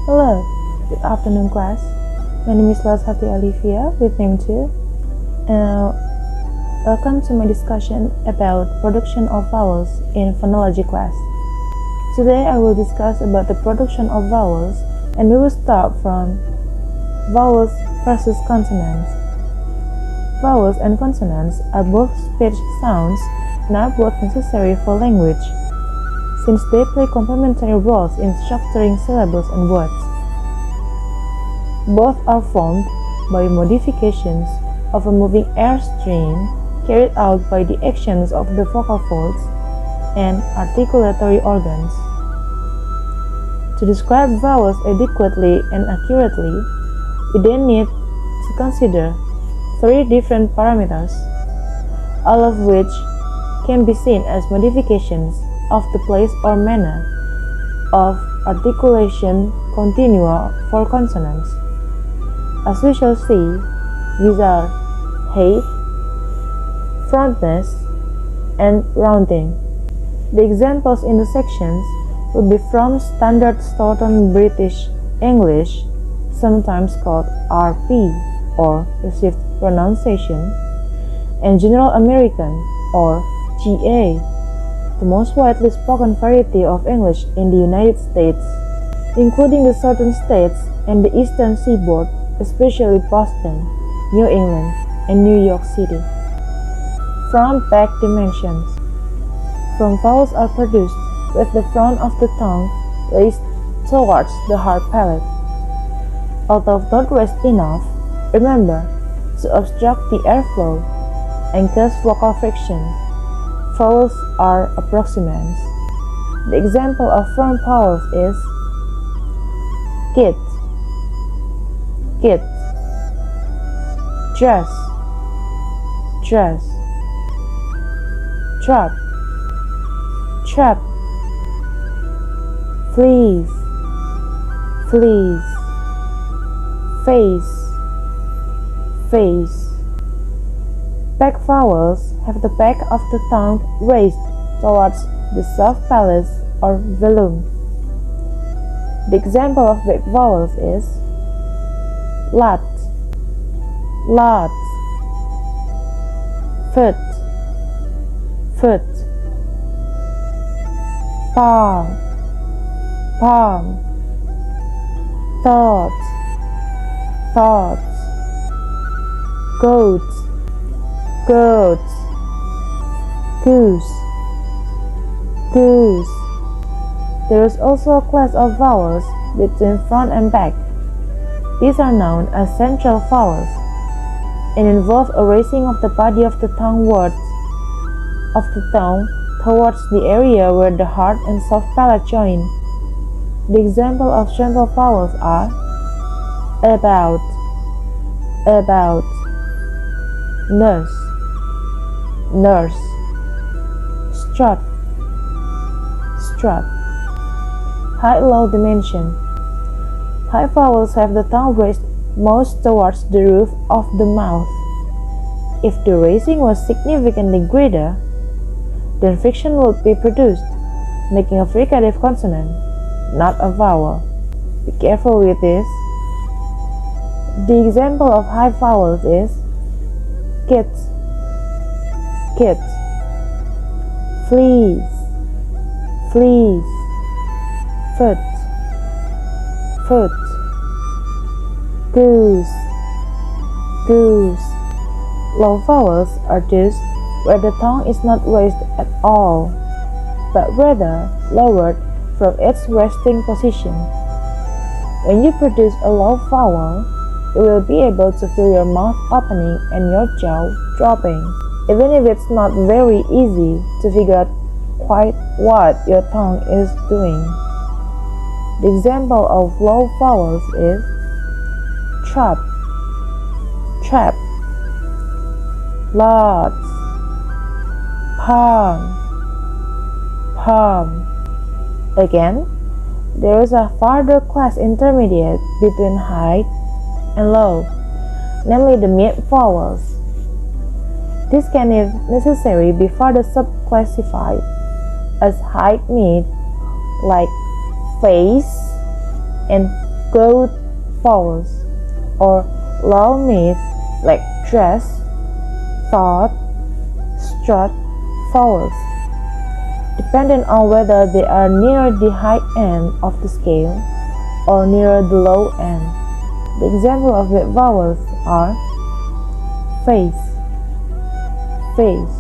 Hello, good afternoon class. My name is Alivya with name 2. Welcome to my discussion about production of vowels in phonology class. Today I will discuss about the production of vowels, and we will start from vowels versus consonants. Vowels and consonants are both speech sounds and are both necessary for language, since they play complementary roles in structuring syllables and words. Both are formed by modifications of a moving air stream carried out by the actions of the vocal folds and articulatory organs. To describe vowels adequately and accurately, we then need to consider 3 different parameters, all of which can be seen as modifications of the place or manner of articulation continua for consonants. As we shall see, these are height, frontness, and rounding. The examples in the sections will be from Standard Stoughton British English, sometimes called RP or Received Pronunciation, and General American or GA, the most widely spoken variety of English in the United States, including the southern states and the eastern seaboard, especially Boston, New England, and New York City. Front-back dimensions. Front vowels are produced with the front of the tongue raised towards the hard palate. Although not raised enough, remember, to obstruct the airflow and cause vocal friction. Vowels are approximants. The example of front vowels is kid, kid, dress, dress, trap, trap, fleece, fleece, face, face. Back vowels have the back of the tongue raised towards the soft palate or velum. The example of back vowels is lot, lot, foot, foot, palm, palm, thought, thought, goat, goat, goose, goose. There is also a class of vowels between front and back. These are known as central vowels and involve a raising of the body of the tongue towards the area where the hard and soft palate join. The example of central vowels are about, about, nurse, nurse, strut, strut. High-low dimension. High vowels have the tongue raised most towards the roof of the mouth. If the raising was significantly greater, then friction would be produced, making a fricative consonant, not a vowel. Be careful with this. The example of high vowels is kids, kids, fleece, fleece, foot, foot, goose, goose. Low vowels are those where the tongue is not raised at all, but rather lowered from its resting position. When you produce a low vowel, you will be able to feel your mouth opening and your jaw dropping, even if it's not very easy to figure out quite what your tongue is doing. The example of low vowels is trap, trap, lots, palm, palm. Again, there is a further class intermediate between high and low, namely the mid vowels. This can, if necessary, be further subclassified as high mid, like face and goat vowels, or low mid like dress, thought, strut vowels, depending on whether they are near the high end of the scale or near the low end. The example of the vowels are face, face,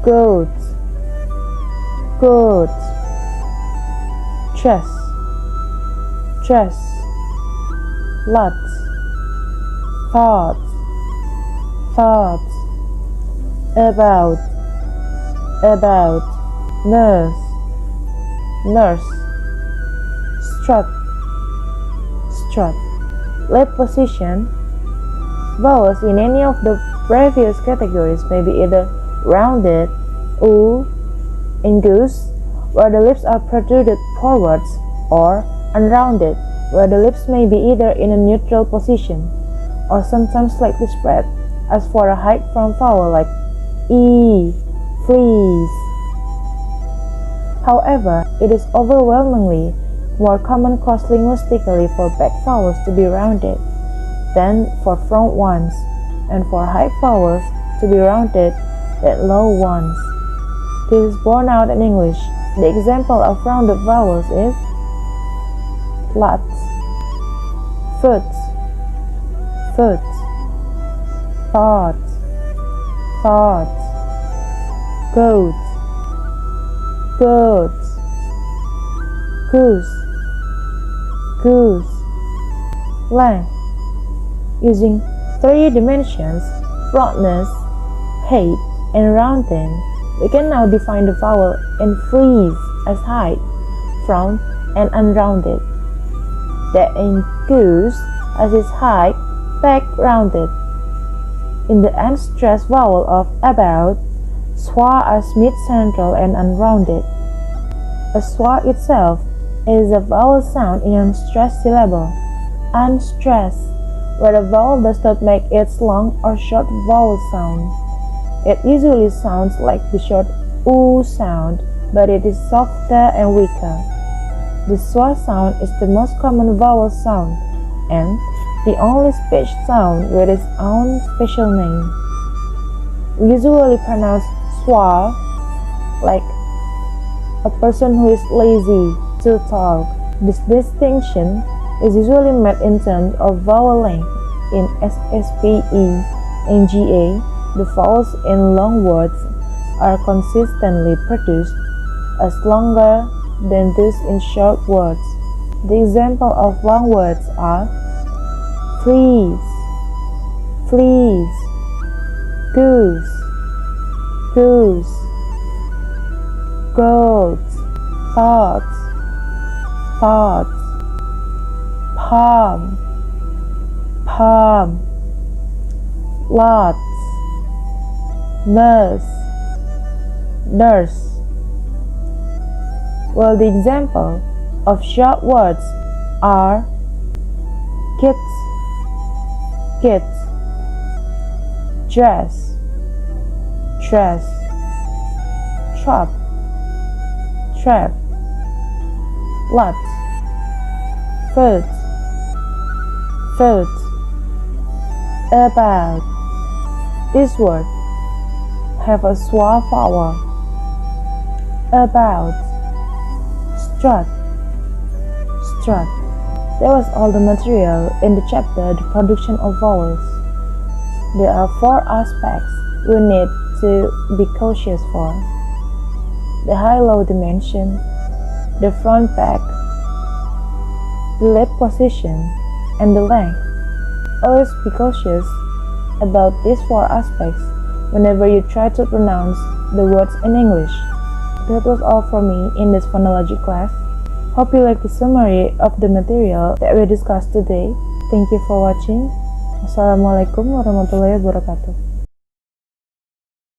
goat, goat, dress, dress, lot, thought, thought, about, nurse, nurse, strut, strut. Lip position. Vowels in any of the previous categories may be either rounded, u, in goose, where the lips are protruded forwards, or unrounded, where the lips may be either in a neutral position, or sometimes slightly spread, as for a high front vowel like e, fleece. However, it is overwhelmingly more common cross-linguistically for back vowels to be rounded than for front ones, and for high vowels to be rounded than low ones. This is borne out in English. The example of rounded vowels is lots, foot, foot, thought, thought, goat, goat, goose, goose. Length. Using 3 dimensions, broadness, height, and rounding, we can now define the vowel in fleece as height, front, and unrounded. That in goose as its height, back rounded. In the unstressed vowel of about, schwa as mid-central and unrounded. A schwa itself is a vowel sound in an unstressed syllable. Unstressed, where the vowel does not make its long or short vowel sound. It usually sounds like the short oo sound, but it is softer and weaker. The schwa sound is the most common vowel sound and the only speech sound with its own special name. We usually pronounce schwa like a person who is lazy to talk. This distinction is usually made in terms of vowel length. In SSPE and GA, the vowels in long words are consistently produced as longer than those in short words. The example of long words are fleece, fleece, goose, goose, goat, thoughts, thoughts, palm, palm, lots, nurse, nurse. Well, the example of short words are kids, kids, dress, dress, trap, trap, lot, foot, foot, about. This word have a schwa vowel. About, strut, strut. That was all the material in the chapter The Production of Vowels. There are 4 aspects we need to be cautious for: the high-low dimension, the front-back, the lip position, and the length. Always be cautious about these 4 aspects whenever you try to pronounce the words in English. That was all from me in this phonology class. Hope you like the summary of the material that we discussed today. Thank you for watching. Wassalamualaikum warahmatullahi wabarakatuh.